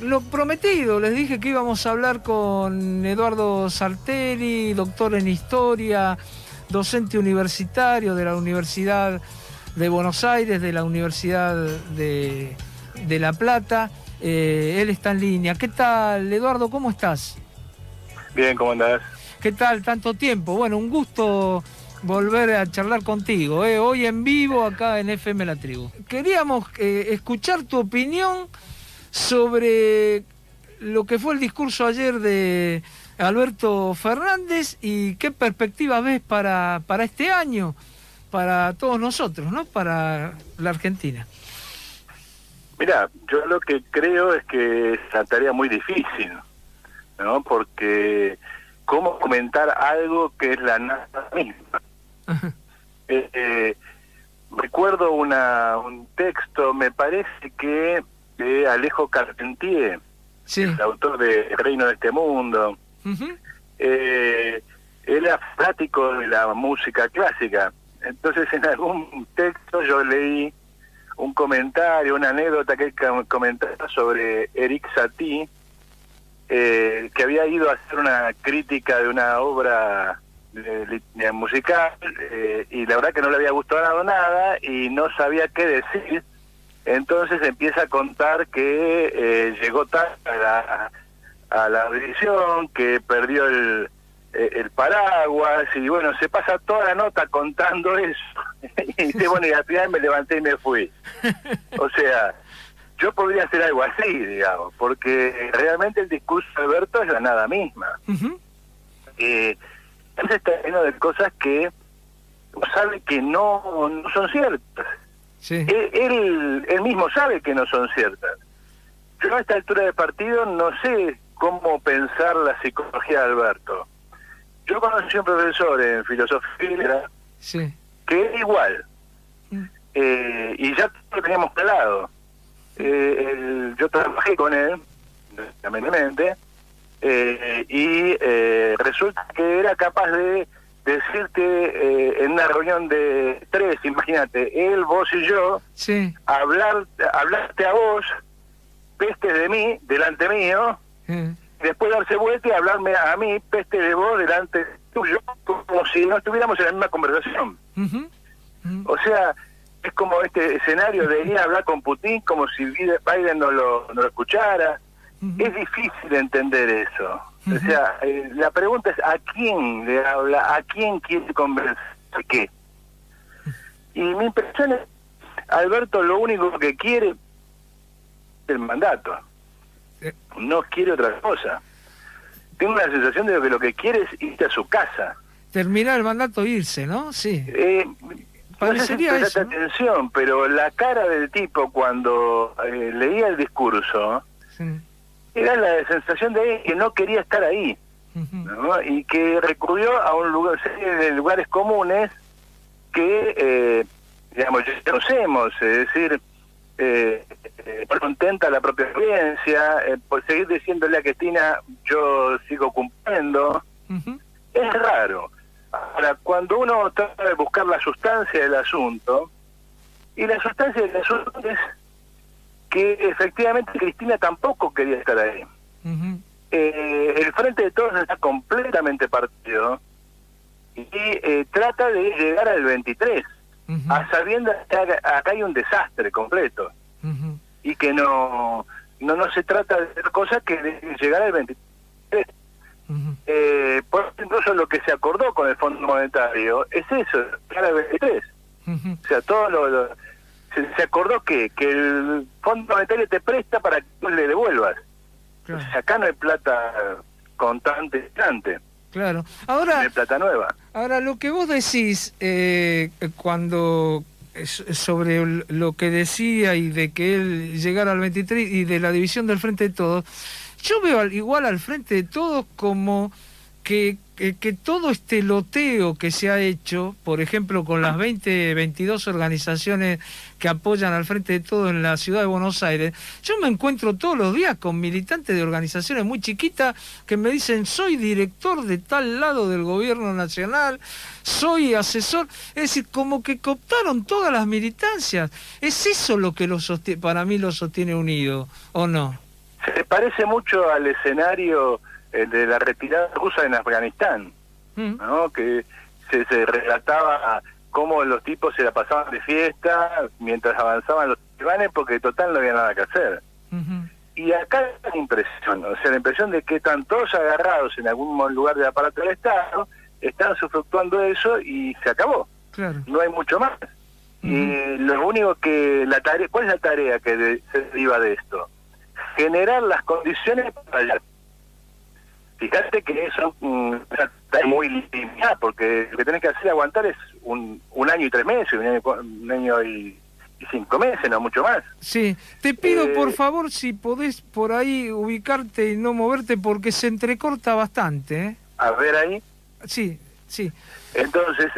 lo prometido, les dije que íbamos a hablar con Eduardo Sartelli, doctor en Historia, docente universitario de la Universidad de Buenos Aires, de la Universidad de La Plata. Él está en línea. ¿Qué tal, Eduardo? ¿Cómo estás? Bien, ¿cómo andás? ¿Qué tal? Tanto tiempo. Bueno, un gusto volver a charlar contigo, hoy en vivo acá en FM La Tribu. Queríamos escuchar tu opinión sobre lo que fue el discurso ayer de Alberto Fernández y qué perspectivas ves para este año, para todos nosotros, ¿no? Para la Argentina. Mira, yo lo que creo es que es una tarea muy difícil, ¿no? Porque ¿cómo comentar algo que es la nada misma? Recuerdo un texto, me parece que de Alejo Carpentier, sí, el autor de El Reino de este Mundo. Él era fanático de la música clásica. Entonces en algún texto yo leí un comentario, una anécdota que él comentaba sobre Erik Satie, que había ido a hacer una crítica de una obra musical, y la verdad que no le había gustado nada y no sabía qué decir. Entonces empieza a contar que llegó tarde a la audición, que perdió el paraguas, y bueno, se pasa toda la nota contando eso. Y dice, bueno, y al final me levanté y me fui. O sea, yo podría hacer algo así, digamos, porque realmente el discurso de Alberto es la nada misma. Él está lleno de cosas que sabe que no son ciertas. Sí. Él mismo sabe que no son ciertas. Yo a esta altura de partido no sé cómo pensar la psicología de Alberto. Yo conocí a un profesor en filosofía Sí. que era igual, y ya lo teníamos calado. Yo trabajé con él, lamentablemente, y resulta que era capaz de decirte en una reunión de 3, imagínate, él, vos y yo, Sí. hablarte a vos, peste de mí, delante mío, y después darse vuelta y hablarme a mí, peste de vos, delante tuyo, como si no estuviéramos en la misma conversación. O sea, es como este escenario de ir a hablar con Putin como si Biden no lo escuchara. Es difícil entender eso. O sea, la pregunta es ¿a quién le habla? ¿A quién quiere convencer de qué? Y mi impresión es, Alberto lo único que quiere es el mandato. No quiere otra cosa. Tengo la sensación de que lo que quiere es irse a su casa. Terminar el mandato e irse, ¿no? Sí. Parecería no sé si prestaste atención, pero la cara del tipo cuando leía el discurso, sí, era la sensación de él que no quería estar ahí, ¿no? Y que recurrió a una serie de lugares comunes que, digamos, ya conocemos, es decir, contenta la propia audiencia, por seguir diciéndole a Cristina, yo sigo cumpliendo. Es raro. Ahora, cuando uno trata de buscar la sustancia del asunto, y la sustancia del asunto es que efectivamente Cristina tampoco quería estar ahí. El Frente de Todos está completamente partido y trata de llegar al 23, a sabiendo que acá hay un desastre completo, y que no se trata de hacer cosas que de llegar al 23. Por incluso lo que se acordó con el Fondo Monetario es eso, llegar al 23. O sea, todo se acordó que el Fondo Monetario te presta para que tú le devuelvas. Claro. O sea, acá no hay plata contante. Claro. Ahora, no hay plata nueva. Ahora, lo que vos decís cuando sobre lo que decía y de que él llegara al 23 y de la división del Frente de Todos, yo veo igual al Frente de Todos como que todo este loteo que se ha hecho, por ejemplo, con las 22 organizaciones que apoyan al Frente de Todos en la ciudad de Buenos Aires, yo me encuentro todos los días con militantes de organizaciones muy chiquitas que me dicen, soy director de tal lado del gobierno nacional, soy asesor, es decir, como que cooptaron todas las militancias. ¿Es eso lo que para mí lo sostiene unido, o no? Se parece mucho al escenario de la retirada rusa en Afganistán, ¿no? Que se relataba cómo los tipos se la pasaban de fiesta mientras avanzaban los talibanes porque total no había nada que hacer. Y acá la impresión, o sea, la impresión de que están todos agarrados en algún lugar del aparato del Estado, están usufructuando eso y se acabó. Claro. No hay mucho más. Y lo único que ¿cuál es la tarea que se deriva de esto? Generar las condiciones para allá. Fíjate que eso está muy limitada, porque lo que tenés que hacer aguantar es un año y 3 meses, un año y 5 meses, no mucho más. Sí, te pido por favor si podés por ahí ubicarte y no moverte porque se entrecorta bastante, ¿eh? A ver ahí. Sí, sí. Entonces,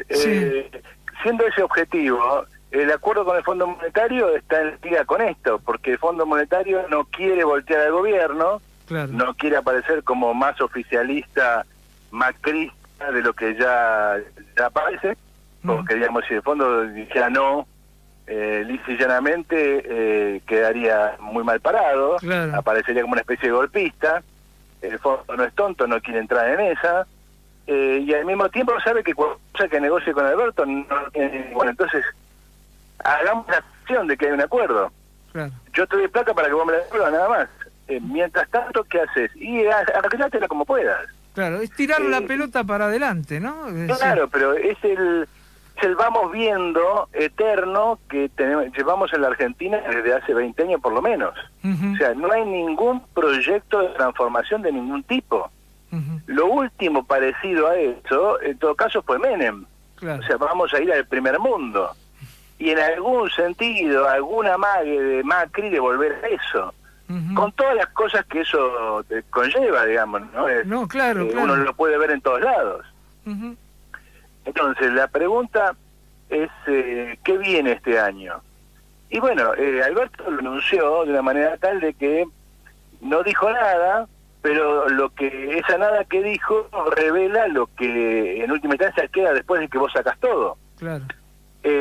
siendo ese objetivo, el acuerdo con el Fondo Monetario está en liga con esto, porque el Fondo Monetario no quiere voltear al gobierno, claro. No quiere aparecer como más oficialista, macrista de lo que ya aparece, porque digamos si el fondo dijera no, lisa y llanamente quedaría muy mal parado, claro. Aparecería como una especie de golpista. El fondo no es tonto, no quiere entrar en esa, y al mismo tiempo sabe que cualquier cosa que negocie con Alberto no tiene. Bueno, entonces hagamos la acción de que hay un acuerdo. Claro. Yo te doy plata para que vos me la devuelvas, nada más. Mientras tanto, ¿qué haces? Y arreglátela como puedas. Claro, es tirar la pelota para adelante, ¿no? Claro, pero es el vamos viendo eterno que llevamos en la Argentina desde hace 20 años por lo menos. O sea, no hay ningún proyecto de transformación de ningún tipo. Lo último parecido a eso, en todo caso, fue Menem. Claro. O sea, vamos a ir al primer mundo. Y en algún sentido, alguna amague de Macri de volver a eso. Con todas las cosas que eso conlleva, digamos, ¿no? No, claro, claro. Uno lo puede ver en todos lados. Entonces, la pregunta es, ¿qué viene este año? Y bueno, Alberto lo anunció de una manera tal de que no dijo nada, pero esa nada que dijo revela lo que en última instancia queda después de que vos sacás todo. Claro.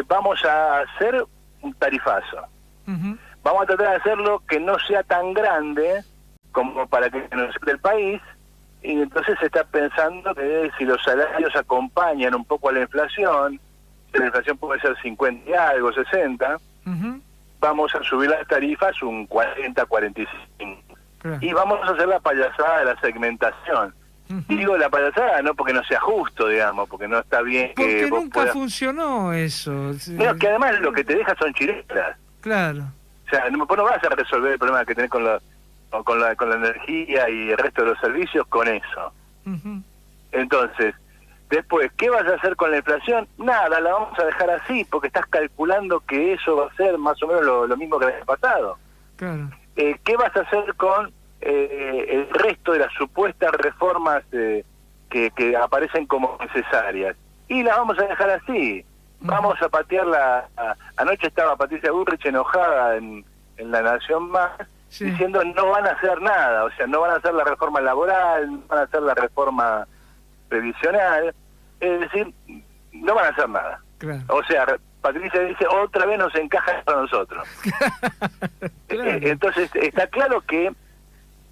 Vamos a hacer un tarifazo. Vamos a tratar de hacerlo que no sea tan grande como para que no sea del país, y entonces se está pensando que si los salarios acompañan un poco a la inflación puede ser 50 y algo, 60, vamos a subir las tarifas un 40, 45. Claro. Y vamos a hacer la payasada de la segmentación. Digo la payasada no porque no sea justo, digamos, porque no está bien porque que vos nunca puedas... funcionó eso. No, que además lo que te deja son chileras. Claro. O sea, vos no vas a resolver el problema que tenés con la energía y el resto de los servicios con eso. Entonces, después, ¿qué vas a hacer con la inflación? Nada, la vamos a dejar así, porque estás calculando que eso va a ser más o menos lo mismo que el año pasado. Claro. ¿Qué vas a hacer con el resto de las supuestas reformas que aparecen como necesarias? Y las vamos a dejar así. Vamos a patear anoche estaba Patricia Bullrich enojada en La Nación Más, diciendo no van a hacer nada, o sea, no van a hacer la reforma laboral, no van a hacer la reforma previsional, es decir, no van a hacer nada. Claro. O sea, Patricia dice, otra vez nos encaja para nosotros. Claro. Entonces, está claro que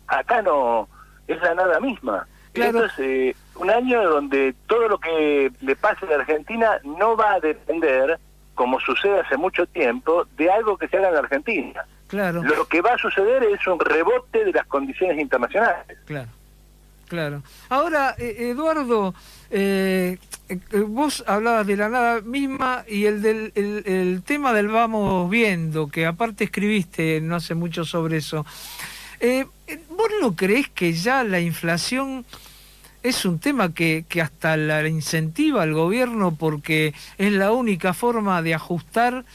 acá no es la nada misma. Claro. Entonces, un año donde todo lo que le pase a la Argentina no va a depender, como sucede hace mucho tiempo, de algo que se haga en la Argentina. Claro. Lo que va a suceder es un rebote de las condiciones internacionales. Claro, claro. Ahora, Eduardo, vos hablabas de la nada misma y el tema del vamos viendo, que aparte escribiste no hace mucho sobre eso. ¿Vos no creés que ya la inflación es un tema que hasta la incentiva al gobierno porque es la única forma de ajustar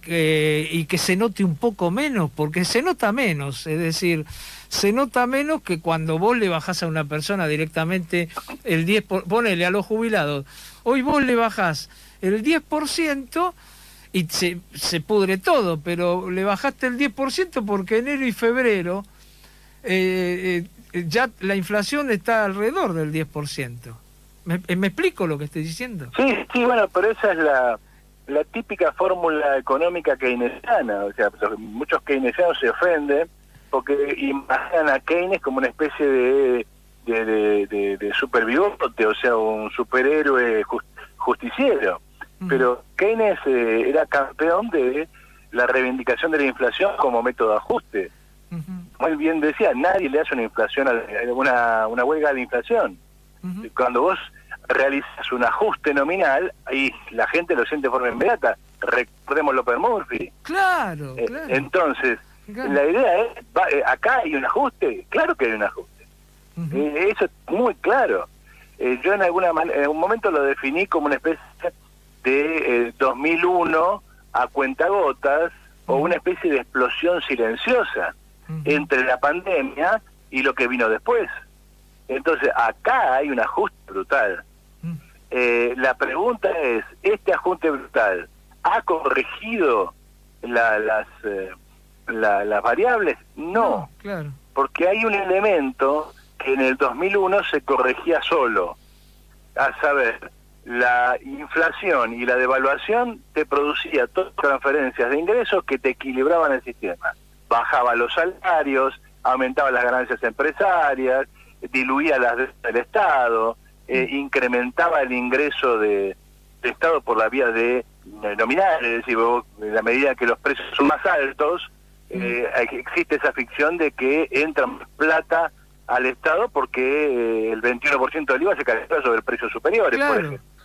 y que se note un poco menos? Porque se nota menos, es decir, se nota menos que cuando vos le bajás a una persona directamente el 10%, ponele a los jubilados, hoy vos le bajás el 10%, y se pudre todo, pero le bajaste el 10% porque enero y febrero ya la inflación está alrededor del 10%. ¿Me explico lo que estoy diciendo? Sí, bueno, pero esa es la típica fórmula económica keynesiana. O sea, muchos keynesianos se ofenden porque imaginan a Keynes como una especie de superbigote, o sea, un superhéroe justiciero. Pero Keynes era campeón de la reivindicación de la inflación como método de ajuste. Muy bien decía, nadie le hace una inflación, una huelga de la inflación. Cuando vos realizas un ajuste nominal, y la gente lo siente de forma inmediata. Recordemos López Murphy. Claro. Entonces, la idea es, acá hay un ajuste, claro que hay un ajuste. Eso es muy claro. Yo en un momento lo definí como una especie de 2001 a cuentagotas, o una especie de explosión silenciosa entre la pandemia y lo que vino después. Entonces, acá hay un ajuste brutal. La pregunta es, ¿este ajuste brutal ha corregido las variables? No, claro. Porque hay un elemento que en el 2001 se corregía solo, a saber, la inflación y la devaluación te producía todas transferencias de ingresos que te equilibraban el sistema. Bajaba los salarios, aumentaba las ganancias empresarias, diluía las deudas del Estado, incrementaba el ingreso de Estado por la vía de nominal, es decir, en la medida que los precios son más altos, existe esa ficción de que entra más plata al Estado porque el 21% del IVA se calcula sobre precios superiores.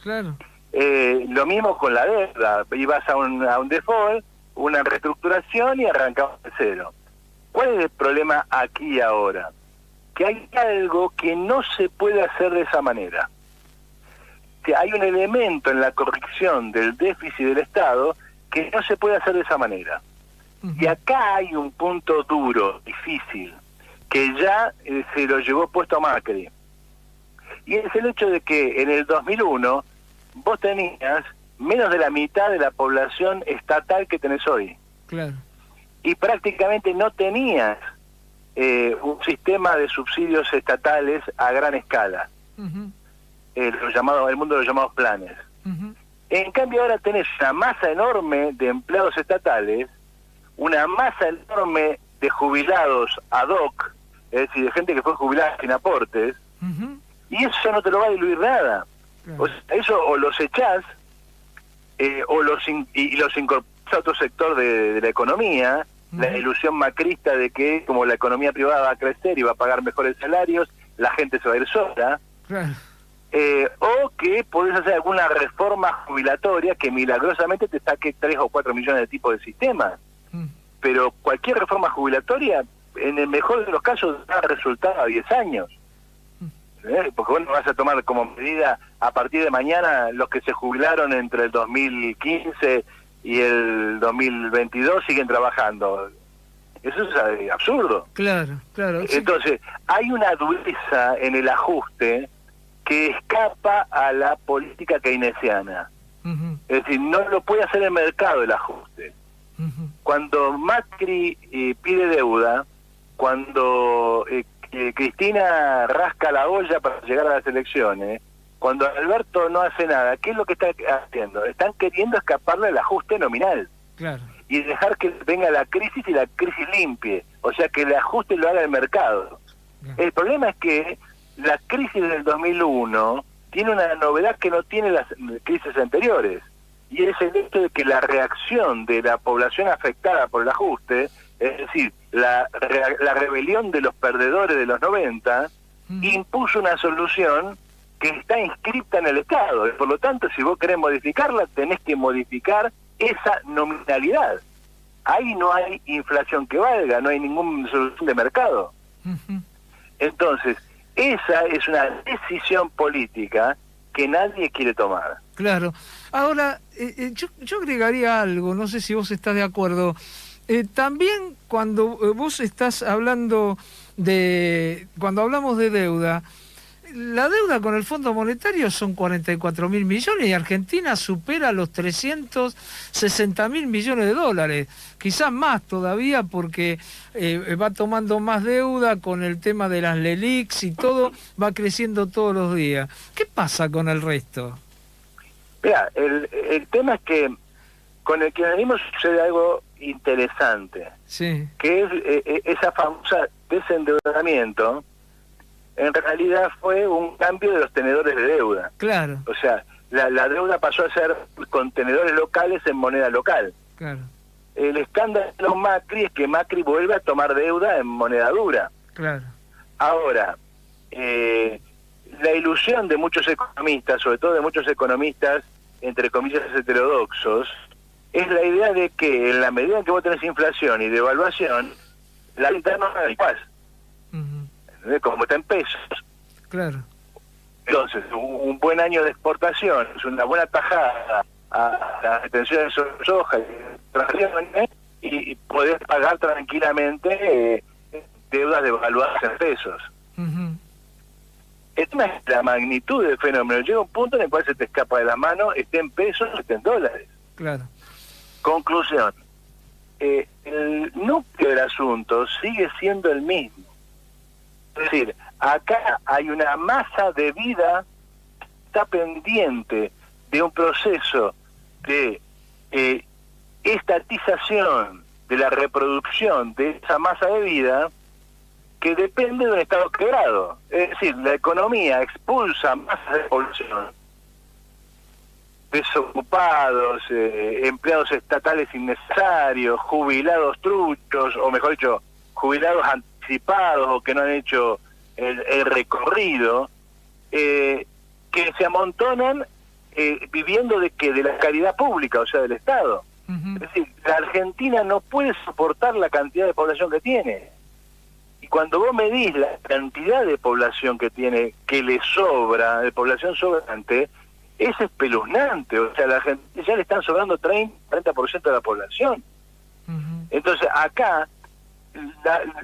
Claro. Lo mismo con la deuda, ibas a un default, una reestructuración y arrancabas de cero. ¿Cuál es el problema aquí y ahora? Que hay algo que no se puede hacer de esa manera. Que hay un elemento en la corrección del déficit del Estado que no se puede hacer de esa manera. Y acá hay un punto duro, difícil, que ya se lo llevó puesto a Macri. Y es el hecho de que en el 2001 vos tenías menos de la mitad de la población estatal que tenés hoy. Claro. Y prácticamente no tenías un sistema de subsidios estatales a gran escala. El mundo de los llamados planes. En cambio ahora tenés una masa enorme de empleados estatales, una masa enorme de jubilados ad hoc, es decir, de gente que fue jubilada sin aportes, y eso no te lo va a diluir nada. Claro. O sea, eso o los echás, o los incorporás a otro sector de la economía, la ilusión macrista de que como la economía privada va a crecer y va a pagar mejores salarios, la gente se va a ir sola. Claro. O que podés hacer alguna reforma jubilatoria que milagrosamente te saque 3 o 4 millones de tipos de sistemas. Pero cualquier reforma jubilatoria, en el mejor de los casos, da resultado a 10 años. Porque bueno, vas a tomar como medida a partir de mañana los que se jubilaron entre el 2015 y el 2022 siguen trabajando. Eso es absurdo. Claro. Entonces, hay una dureza en el ajuste que escapa a la política keynesiana. Es decir, no lo puede hacer el mercado el ajuste. Cuando Macri pide deuda, cuando Cristina rasca la olla para llegar a las elecciones, cuando Alberto no hace nada, ¿qué es lo que está haciendo? Están queriendo escaparle al ajuste nominal. Claro. Y dejar que venga la crisis y la crisis limpie. O sea, que el ajuste lo haga el mercado. El problema es que la crisis del 2001 tiene una novedad que no tiene las crisis anteriores. Y es el hecho de que la reacción de la población afectada por el ajuste, es decir, la rebelión de los perdedores de los 90, impuso una solución que está inscripta en el Estado. Y por lo tanto, si vos querés modificarla, tenés que modificar esa nominalidad. Ahí no hay inflación que valga, no hay ninguna solución de mercado. Entonces, esa es una decisión política que nadie quiere tomar. Claro. Ahora, yo agregaría algo, no sé si vos estás de acuerdo. También cuando vos estás hablando cuando hablamos de deuda, la deuda con el Fondo Monetario son 44.000 millones y Argentina supera los 360.000 millones de dólares, quizás más todavía porque va tomando más deuda con el tema de las LELIQs y todo, va creciendo todos los días. ¿Qué pasa con el resto? Mira, el tema es que con el kirchnerismo sucede algo interesante, sí, que es esa famosa desendeudamiento, en realidad fue un cambio de los tenedores de deuda. claro, O sea, la deuda pasó a ser con tenedores locales en moneda local. claro, El escándalo de los Macri es que Macri vuelve a tomar deuda en moneda dura. claro. Ahora, la ilusión de muchos economistas, sobre todo de muchos economistas, entre comillas, heterodoxos, es la idea de que en la medida en que vos tenés inflación y devaluación, la interna no es igual, Ujú, como está en pesos. claro, Entonces, un buen año de exportación, es una buena tajada a las retenciones de soja y podés pagar tranquilamente deudas devaluadas en pesos. ujú, Es la magnitud del fenómeno. Llega un punto en el cual se te escapa de las manos, esté en pesos, esté en dólares. claro, Conclusión. El núcleo del asunto sigue siendo el mismo. Es decir, acá hay una masa de vida que está pendiente de un proceso de estatización de la reproducción de esa masa de vida que depende de un estado quebrado. Es decir, la economía expulsa masas de población, desocupados, empleados estatales innecesarios, jubilados truchos, o mejor dicho, jubilados anticipados o que no han hecho el recorrido, que se amontonan viviendo de la caridad pública, o sea, del Estado. ujú, Es decir, la Argentina no puede soportar la cantidad de población que tiene. Y cuando vos medís la cantidad de población que tiene, que le sobra, de población sobrante, es espeluznante. O sea, la gente ya le están sobrando 30-40% de la población. ujú, Entonces, acá,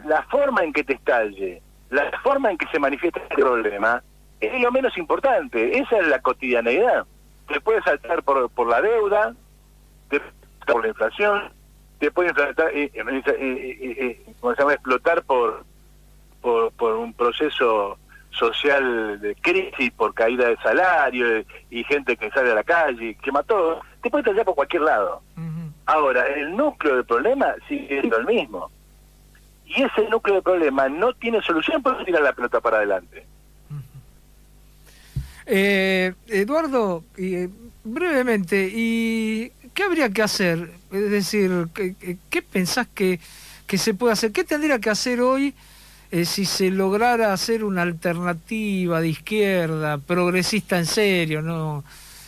la forma en que te estalle, la forma en que se manifiesta el problema, es lo menos importante. Esa es la cotidianeidad. Te puede saltar por la deuda, por la inflación, te puede explotar por un proceso social de crisis, por caída de salario y gente que sale a la calle, quema todo, te puede estallar por cualquier lado. ujú. Ahora, el núcleo del problema sigue siendo el mismo. Y ese núcleo del problema no tiene solución, por tirar la pelota para adelante. Eduardo, brevemente, ¿y qué habría que hacer? Es decir, ¿qué pensás que se puede hacer? ¿Qué tendría que hacer hoy si se lograra hacer una alternativa de izquierda, progresista en serio, no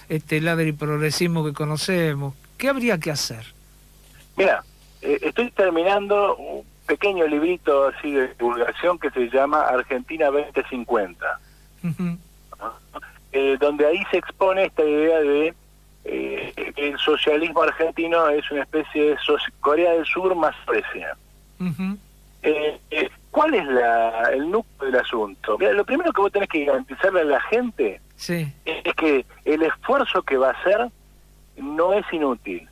este ladri progresismo que conocemos? ¿Qué habría que hacer? Mira, estoy terminando un pequeño librito así de divulgación que se llama Argentina 2050. Ujú, Donde ahí se expone esta idea de que el socialismo argentino es una especie de Corea del Sur más Suecia. ujú, ¿Cuál es el núcleo del asunto? Mira, lo primero que vos tenés que garantizarle a la gente sí, es que el esfuerzo que va a hacer no es inútil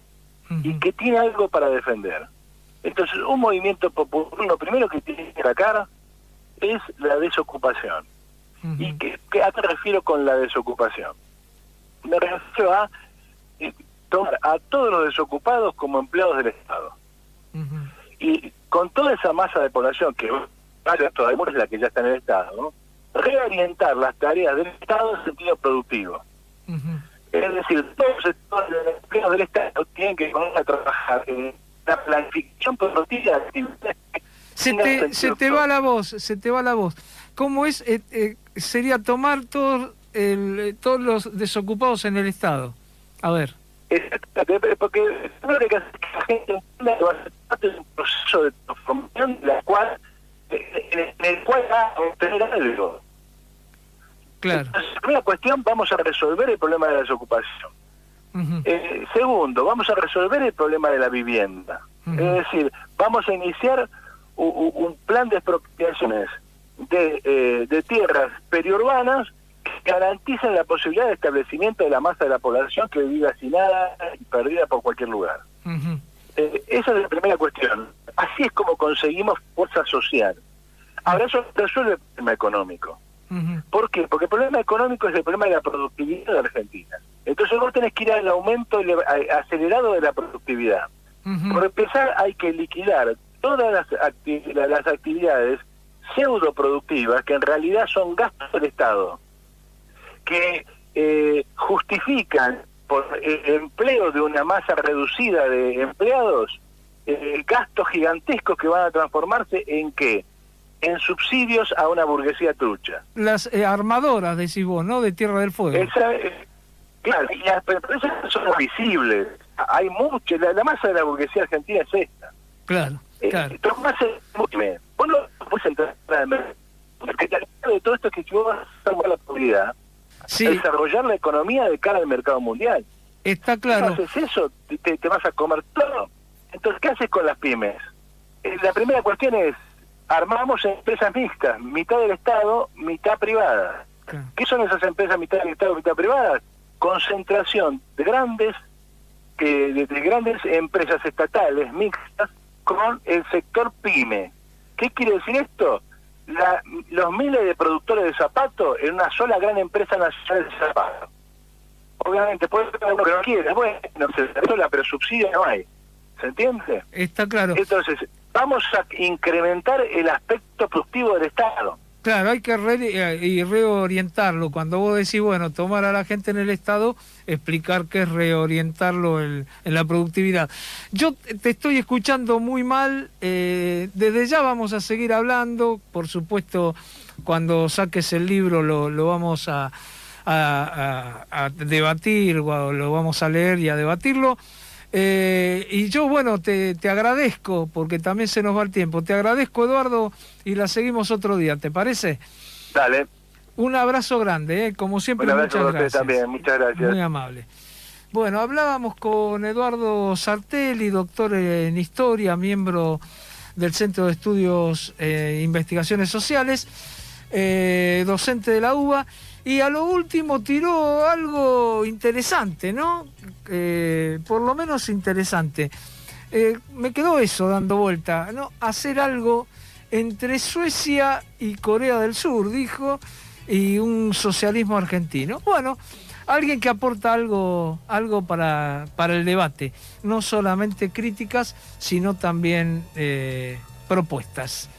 y ujú, que tiene algo para defender. Entonces, un movimiento popular, lo primero que tiene que sacar es la desocupación. ujú, ¿Y a qué refiero con la desocupación? Me refiero a tomar a todos los desocupados como empleados del Estado. ujú, Y con toda esa masa de población que todavía es la que ya está en el Estado, ¿no? Reorientar las tareas del Estado en sentido productivo. ujú. Es decir, todos los sectores de los empleados del Estado tienen que poner a trabajar en la planificación productiva de actividades. Se te va la voz, se te va la voz. ¿Cómo es? Sería tomar todos los desocupados en el Estado. A ver. Exactamente, porque lo que hace que la gente entienda que va a ser parte de un proceso de transformación en el cual va a obtener algo. Claro. Entonces, primera cuestión, vamos a resolver el problema de la desocupación. Ujú, Segundo, vamos a resolver el problema de la vivienda. Ujú. Es decir, vamos a iniciar un plan de expropiaciones de tierras periurbanas que garanticen la posibilidad de establecimiento de la masa de la población que vive hacinada y perdida por cualquier lugar. ujú, Esa es la primera cuestión. Así es como conseguimos fuerza social. Ahora eso resuelve el problema económico. ujú. ¿Por qué? Porque el problema económico es el problema de la productividad de Argentina. Entonces vos tenés que ir al aumento acelerado de la productividad. Por empezar, hay que liquidar todas las actividades pseudoproductivas que en realidad son gastos del Estado, que justifican por el empleo de una masa reducida de empleados gastos gigantescos que van a transformarse ¿en qué? En subsidios a una burguesía trucha. Las armadoras, decís vos, ¿no? De Tierra del Fuego. Claro, y pero esas son visibles. Hay mucho, la masa de la burguesía argentina es esta. Claro, claro. Vos no puedes entrar al mercado. Porque de todo esto es que si vos vas a hacer la publicidad, desarrollar la economía de cara al mercado mundial. Está claro. Si haces eso, te vas a comer todo. Entonces, ¿qué haces con las pymes? La primera cuestión es, armamos empresas mixtas, mitad del Estado, mitad privada. Claro. ¿Qué son esas empresas mitad del Estado, mitad privadas? Concentración de grandes empresas estatales mixtas con el sector pyme. ¿Qué quiere decir esto? Los miles de productores de zapatos en una sola gran empresa nacional de zapatos. Obviamente, puede ser uno que no quiere, bueno, pero subsidio no hay. ¿Se entiende? Está claro. Entonces, vamos a incrementar el aspecto productivo del Estado. Claro, hay que reorientarlo. Cuando vos decís, bueno, tomar a la gente en el Estado, explicar qué es reorientarlo en la productividad. Yo te estoy escuchando muy mal, desde ya vamos a seguir hablando, por supuesto, cuando saques el libro lo vamos a debatir, o lo vamos a leer y a debatirlo. Y yo, bueno, te agradezco, porque también se nos va el tiempo. Te agradezco, Eduardo, y la seguimos otro día, ¿te parece? Dale. Un abrazo grande, como siempre. Un abrazo muchas gracias. También, muchas gracias. Muy amable. Bueno, hablábamos con Eduardo Sartelli, doctor en Historia, miembro del Centro de Estudios e Investigaciones Sociales, docente de la UBA, y a lo último tiró algo interesante, ¿no? Por lo menos interesante. Me quedó eso dando vuelta, ¿no? Hacer algo entre Suecia y Corea del Sur, dijo, y un socialismo argentino. Bueno, alguien que aporta algo para el debate, no solamente críticas, sino también propuestas.